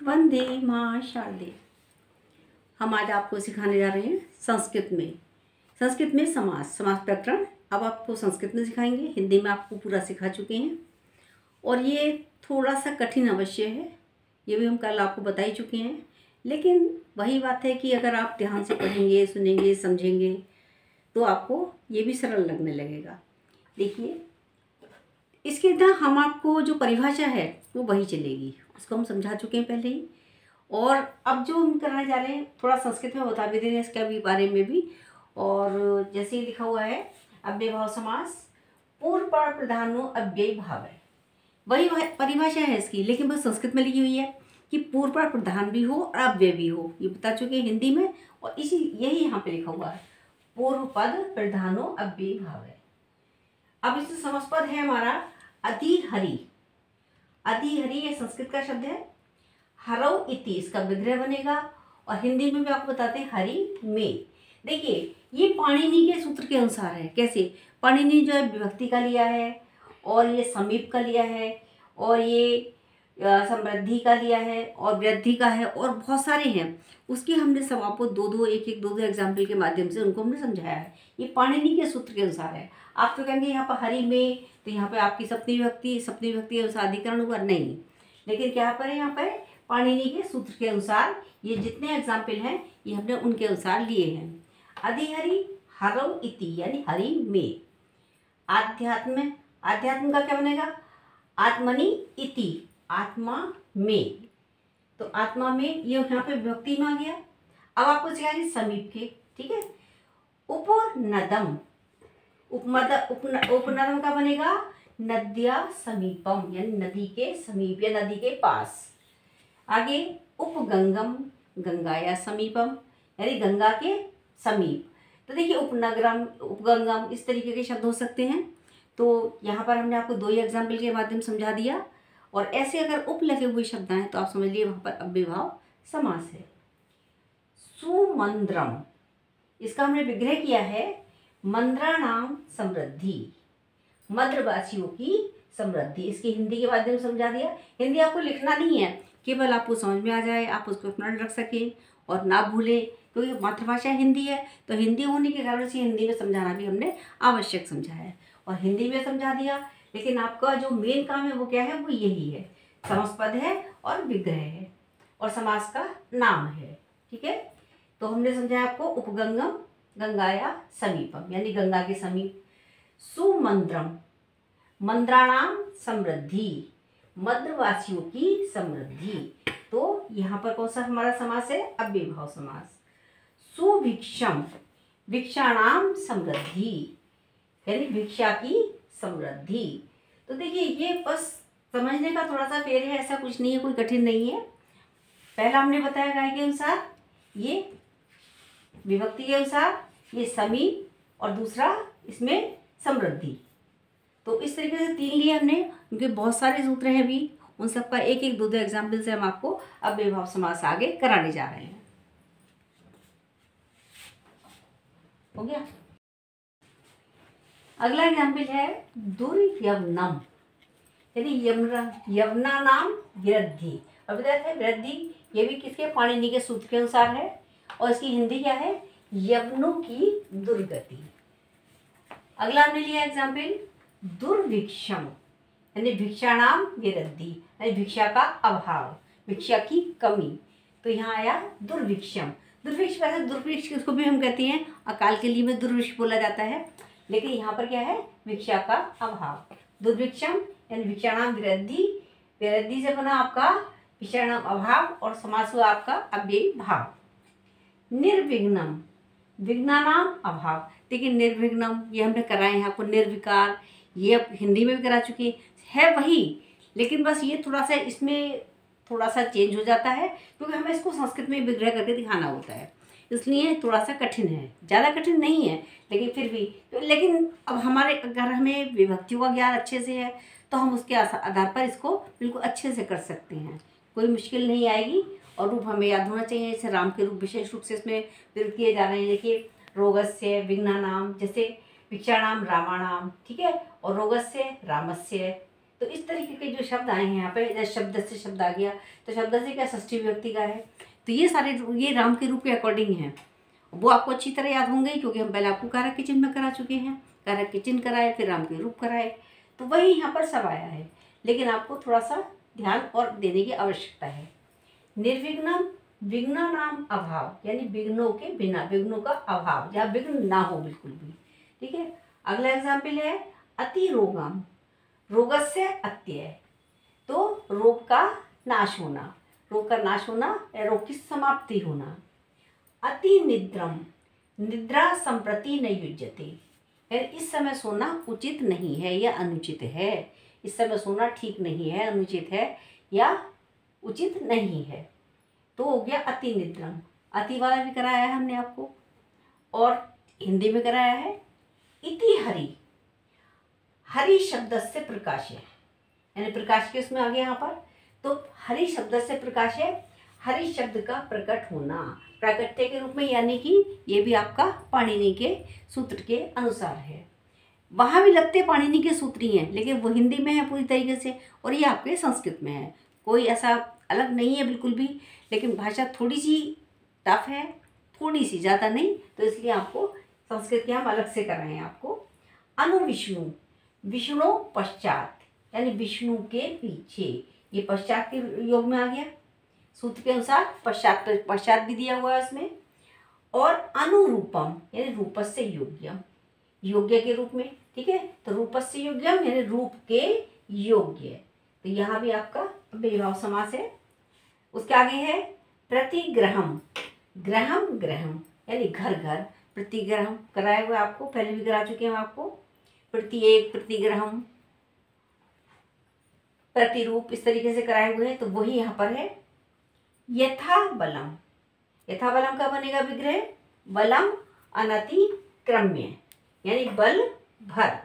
वंदे मां शारदे। हम आज आपको सिखाने जा रहे हैं संस्कृत में समास प्रकरण। अब आपको संस्कृत में सिखाएंगे, हिंदी में आपको पूरा सिखा चुके हैं और ये थोड़ा सा कठिन अवश्य है, ये भी हम कल आपको बता ही चुके हैं। लेकिन वही बात है कि अगर आप ध्यान से पढ़ेंगे, सुनेंगे, समझेंगे तो आपको ये भी सरल लगने लगेगा। देखिए, इसके ना हम आपको जो परिभाषा है वो वही चलेगी, उसको हम समझा चुके हैं पहले ही। और अब जो हम करने जा रहे हैं थोड़ा संस्कृत में बता भी दे रहे हैं इसके भी बारे में भी। और जैसे ही लिखा हुआ है अव्ययभाव समास, पूर्व पर प्रधानो अव्ययी भाव है, वही परिभाषा है इसकी, लेकिन बस संस्कृत में लिखी हुई है कि पूर्व पर प्रधान भी हो और अव्यय भी हो, ये बता चुके हैं हिंदी में। और यही यहाँ पे लिखा हुआ है, पूर्व पद प्रधानो अव्ययी भाव है। अब इसमें समस्पद है हमारा अधिहरि। अधिहरि ये संस्कृत का शब्द है। हरौ इति इसका विग्रह बनेगा और हिंदी में भी आपको बताते हैं हरि में। देखिए, ये पाणिनि के सूत्र के अनुसार है। कैसे? पाणिनि जो है विभक्ति का लिया है और ये समीप का लिया है और ये समृद्धि का लिया है और वृद्धि का है और बहुत सारे हैं। उसकी हमने सब आपको दो दो एग्जाम्पल के माध्यम से उनको हमने समझाया है। ये पाणिनि के सूत्र के अनुसार है। आप तो कहेंगे यहाँ पर हरि में, तो यहाँ पे आपकी सप्तमी विभक्ति के अनुसार अधिकरण हुआ, नहीं। लेकिन क्या पर है, यहाँ पर पाणिनि के सूत्र के अनुसार ये जितने एग्जाम्पल हैं ये हमने उनके अनुसार लिए हैं। अधिहरि हरौ इति यानी हरि में। आध्यात्म का क्या बनेगा? आत्मनि इति आत्मा में। तो आत्मा में ये यहाँ पे विभक्ति में आ गया। अब आपको सिखाएंगे समीप के, ठीक है। उपनदम, उपनदम का बनेगा नद्या समीपम यानी नदी के समीप या नदी के पास। आगे उपगंगम, गंगाया समीपम यानी गंगा के समीप। तो देखिए, उपनगरम, उपगंगम इस तरीके के शब्द हो सकते हैं। तो यहाँ पर हमने आपको 2 ही एग्जाम्पल के माध्यम समझा दिया। और ऐसे अगर उप लगे हुए शब्द हैं तो आप समझ लिए वहाँ पर अव्ययभाव समास है। सुमंद्रम, इसका हमने विग्रह किया है मंद्राणाम समृद्धि, मद्रवासियों की समृद्धि। इसकी हिंदी के माध्यम से समझा दिया। हिंदी आपको लिखना नहीं है, केवल आपको समझ में आ जाए, आप उसको स्मरण रख सकें और ना भूलें, क्योंकि मातृभाषा हिंदी है। तो हिंदी होने के कारण से हिंदी में समझाना भी हमने आवश्यक समझा है और हिंदी में समझा दिया। लेकिन आपका जो मेन काम है वो क्या है? वो यही है, समासपद है और विग्रह है और समास का नाम है, ठीक है। तो हमने समझाया आपको उपगंगम, गंगाया समीपम यानी गंगा के समीप। सुमंद्रम, मंद्राणाम समृद्धि, मद्रवासियों की समृद्धि। तो यहाँ पर कौन सा हमारा समास है? अव्ययभाव समास। सुभिक्षम, भिक्षाणाम समृद्धि यानी भिक्षा की समृद्धि। तो देखिए, ये बस समझने का थोड़ा सा फेर है, ऐसा कुछ नहीं है, कोई कठिन नहीं है। पहला हमने बताया गाय के अनुसार, ये विभक्ति के अनुसार, ये समीप और दूसरा इसमें समृद्धि। तो इस तरीके से 3 लिए हमने, क्योंकि बहुत सारे सूत्र हैं भी, उन सब का एक दो एग्जाम्पल से हम आपको अव्ययभाव समास आगे कराने जा रहे हैं। हो गया। अगला एग्जाम्पल है दुर्यवनम यानी यवना नाम वृद्धि। और बताया था वृद्धि, ये भी किसके? पाणिनि के सूत्र के अनुसार है। और इसकी हिंदी क्या है? यवनों की दुर्गति। अगला हमने लिया एग्जाम्पल दुर्भिक्षम यानी भिक्षाणाम वृद्धि यानी भिक्षा का अभाव, भिक्षा की कमी। तो यहाँ आया दुर्भिक्षम। दुर्भिक्ष, वैसे दुर्भिक्ष किसको भी हम कहते हैं, अकाल के लिए में दुर्भिक्ष बोला जाता है, लेकिन यहाँ पर क्या है? भिक्षा का अभाव। दुर्भिक्षम यानी भिक्षाणाम वृद्धि, वृद्धि से बना आपका भिक्षाणाम अभाव और समास हुआ आपका अव्ययी भाव। निर्विघ्नम, विघ्नानाम अभाव। देखिए, निर्विघ्नम ये हमने कराए हैं आपको, निर्विकार ये अब हिंदी में भी करा चुके हैं वही, लेकिन बस ये थोड़ा सा इसमें थोड़ा सा चेंज हो जाता है क्योंकि हमें इसको संस्कृत में विग्रह करके दिखाना होता है, इसलिए थोड़ा सा कठिन है। ज़्यादा कठिन नहीं है लेकिन फिर भी लेकिन अब हमारे अगर हमें विभक्तियों का ज्ञान अच्छे से है तो हम उसके आधार पर इसको बिल्कुल अच्छे से कर सकते हैं, कोई मुश्किल नहीं आएगी। और रूप हमें याद होना चाहिए, जैसे राम के रूप विशेष रूप से इसमें प्रयोग किए जा रहे हैं। देखिए, रोगस्य विघ्नानाम, जैसे भिक्षाणाम रामाणाम, ठीक है, और रोगस्य रामस्य। तो इस तरीके के जो शब्द आए हैं यहाँ पे, जैसे शब्द से शब्द आ गया, तो शब्द से क्या षष्ठी विभक्ति का है। तो ये सारे ये राम के रूप के अकॉर्डिंग हैं, वो आपको अच्छी तरह याद होंगे क्योंकि हम पहले आपको कारक के चिन्ह में करा चुके हैं, कारक के चिन्ह कराए फिर राम के रूप कराए, तो वही यहाँ पर सब आया है। लेकिन आपको थोड़ा सा ध्यान और देने की आवश्यकता है। निर्विघ्नम, विघ्न नाम अभाव, यानी विघ्नों के बिना, विघ्नों का अभाव, जहाँ विघ्न ना हो बिल्कुल भी। ठीक है, अगला एग्जाम्पल है अति रोगम, रोगस्य अत्यय, तो रोग का नाश होना, रोग का नाश होना या रोग की समाप्ति होना। अति निद्रम, निद्रा संप्रति न युज्यते, यानी इस समय सोना उचित नहीं है या अनुचित है, इस समय सोना ठीक नहीं है, अनुचित है या उचित नहीं है, तो हो गया अति निद्रम। अति वाला भी कराया है हमने आपको, और हिंदी में कराया है इति हरि, हरि शब्द से प्रकाश है, यानी प्रकाश के उसमें आ गया यहाँ पर, तो हरि शब्द से प्रकाश है, हरि शब्द का प्रकट होना प्राकट्य के रूप में, यानी कि ये भी आपका पाणिनि के सूत्र के अनुसार है। वहाँ भी लगते पाणिनि के सूत्र ही हैं, लेकिन वो हिंदी में है पूरी तरीके से और ये आपके संस्कृत में है, कोई ऐसा अलग नहीं है बिल्कुल भी, लेकिन भाषा थोड़ी सी टफ है, थोड़ी सी, ज़्यादा नहीं, तो इसलिए आपको संस्कृत के हम अलग से कर रहे हैं आपको। अनुविष्णु, विष्णु पश्चात, यानी विष्णु के पीछे, ये पश्चात के योग में आ गया सूत्र के अनुसार, पश्चात पश्चात भी दिया हुआ है इसमें। और अनुरूपम, यानी रूपस्य योग्यम, योग्य के रूप में। ठीक है, तो रूपस्य योग्यम यानी रूप के योग्य, तो यहाँ भी आपका विभाव समास है। उसके आगे है प्रतिग्रहम, ग्रहम ग्रहम यानी घर घर, प्रतिग्रहम कराए हुए आपको, पहले भी करा चुके हैं आपको, प्रत्येक, प्रतिग्रहम, प्रतिरूप, इस तरीके से कराए हुए हैं, तो वही यहाँ पर है। यथा बलम, यथा बलम का बनेगा विग्रह, बलम अनतिक्रम्य, यानी बल भर,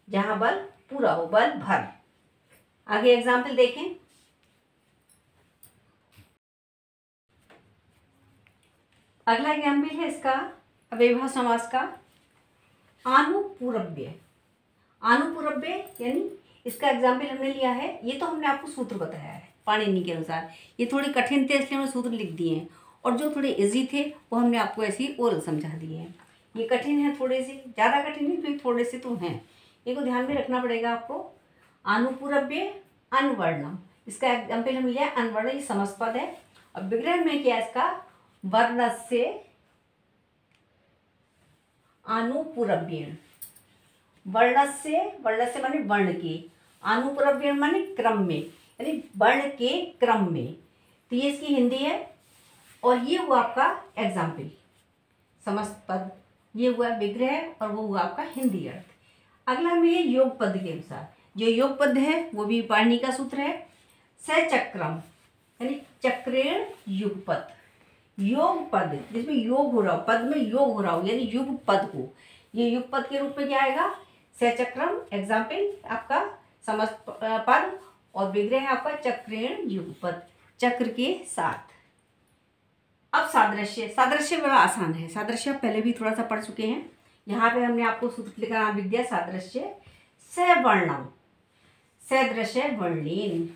जहां बल पूरा हो, बल भर। आगे एग्जाम्पल देखें, अगला एग्जाम्पल है इसका अव्ययभाव समास का, आनुपूरव्य, आनुपूरव्य यानी इसका एग्जाम्पल हमने लिया है, ये तो हमने आपको सूत्र बताया है पाणिनि के अनुसार, ये थोड़े कठिन थे इसलिए हमने सूत्र लिख दिए हैं, और जो थोड़े इजी थे वो हमने आपको ऐसे ही ओरल समझा दिए हैं। ये कठिन है थोड़े से, ज़्यादा कठिन नहीं, तो थोड़े से तो हैं, ये को ध्यान में रखना पड़ेगा आपको। आनुपूरव्य अनवर्णम, इसका एग्जाम्पल हम लिया अनवर्ण, ये समस्पद है, और विग्रह में क्या है इसका, वर्णस्य आनुपूरव्येण, वर्णस्य, वर्णस्य माने वर्ण के, आनुपूरव्येण माने क्रम में, यानी वर्ण के क्रम में, तो ये इसकी हिंदी है। और ये हुआ आपका एग्जाम्पल समस्त, ये हुआ विग्रह और वो हुआ आपका हिंदी अर्थ। अगला हमें ये योग पद के अनुसार, जो योग पद है वो भी पाणिनि का सूत्र है, सचक्रम यानी चक्रेण युगपद, योग पद जिसमें योग हो रहा हो, पद में योग हो रहा हो, यानी युग पद हो, ये युग पद के रूप में क्या आएगा, सचक्रम, एग्जाम्पल आपका समस्त पद, और विग्रह है आपका चक्रेण युगपद, चक्र के साथ। अब सादृश्य, सादृश्य बड़ा आसान है, सादृश्य पहले भी थोड़ा सा पढ़ चुके हैं, यहाँ पे हमने आपको सूत्र लिखा नाम लिख दिया, सादृश्य सवर्णम, सदृश्य वर्णेन,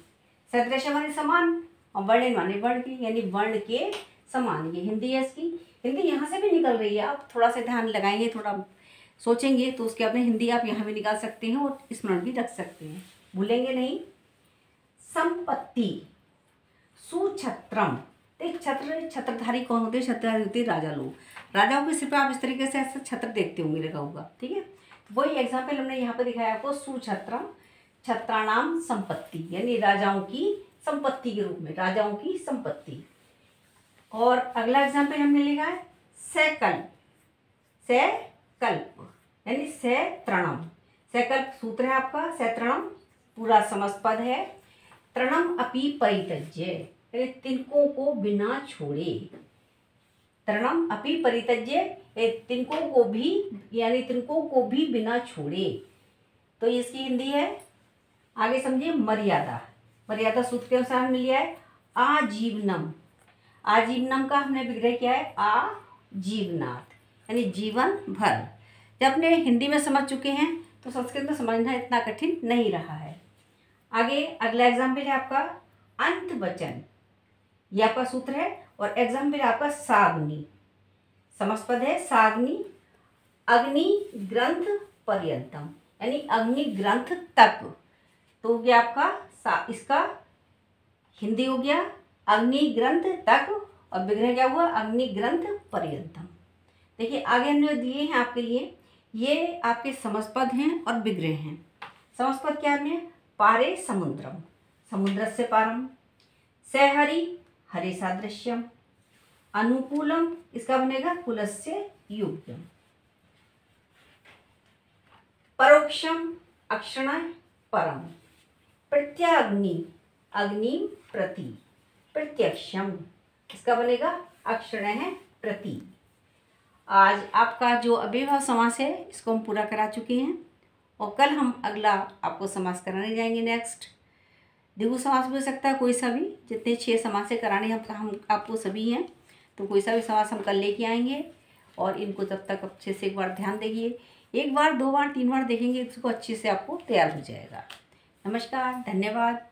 सदृश्य माने समान और वर्णेन माने वर्ण के, यानी वर्ण के समान, ये हिंदी है इसकी। हिंदी यहाँ से भी निकल रही है, आप थोड़ा सा ध्यान लगाएंगे, थोड़ा सोचेंगे तो उसके अपने हिंदी आप यहाँ भी निकाल सकते हैं और स्मरण भी रख सकते हैं, भूलेंगे नहीं। संपत्ति, सुछत्रम, एक छत्र, छत्रधारी कौन होते हैं, छत्रधारी होते हैं राजा लोग, राजाओं के सिर पर आप इस तरीके से ऐसा छत्र देखते होंगे लगा होगा। ठीक है, तो वही एग्जाम्पल हमने यहाँ पर दिखाया आपको, सुछत्रम, छत्राणाम संपत्ति, यानी राजाओं की संपत्ति के रूप में, राजाओं की संपत्ति। और अगला एग्जाम्पल हमने लिखा है सकल्प, सकल्प यानी सतृणम, सकल्प सूत्र है आपका, सतृणम पूरा समस्त है, तृणम अपि परित्यज्य यानी तिनकों को बिना छोड़े, तृणम अपि परित्यज्य तिनकों को भी, यानी तिनकों को भी बिना छोड़े, तो इसकी हिंदी है। आगे समझिए मर्यादा, मर्यादा सूत्र के अनुसार हमने लिया है आजीवनम, आजीवनम का हमने विग्रह किया है आजीवनात् यानी जीवन भर। जब अपने हिंदी में समझ चुके हैं तो संस्कृत में समझना इतना कठिन नहीं रहा है। आगे अगला एग्जाम्पल है आपका अंत वचन, यह आपका सूत्र है। और एग्जाम्पल आपका साग्नि, समस्पद है साग्नि, अग्नि ग्रंथ पर्यंतम, यानी अग्नि ग्रंथ तक। तो हो गया आपका इसका हिंदी हो गया अग्नि ग्रंथ तक, और विग्रह क्या हुआ अग्नि ग्रंथ पर्यंतम। देखिए आगे हमने दिए हैं आपके लिए, ये आपके समस्पद हैं और विग्रह हैं। समस्पद क्या है, पारे समुद्रम, समुद्रस्य पारम, सहरि हरे सादृश्यम, अनुकूलम इसका बनेगा कुलस्य योग्यम, परोक्षम अक्षण परम, प्रत्याग्नि अग्नि प्रति, प्रत्यक्षम इसका बनेगा अक्षण है प्रति। आज आपका जो अव्ययभाव समास है इसको हम पूरा करा चुके हैं, और कल हम अगला आपको समास कराने जाएंगे। नेक्स्ट द्विगु समास भी हो सकता है कोई सा भी, जितने 6 समास से कराने हम आपको सभी हैं, तो कोई सा भी समास हम कल लेके आएंगे। और इनको तब तक अच्छे से एक बार ध्यान देंगे, 1 बार 2 बार 3 बार देखेंगे, इसको अच्छे से आपको तैयार हो जाएगा। नमस्कार, धन्यवाद।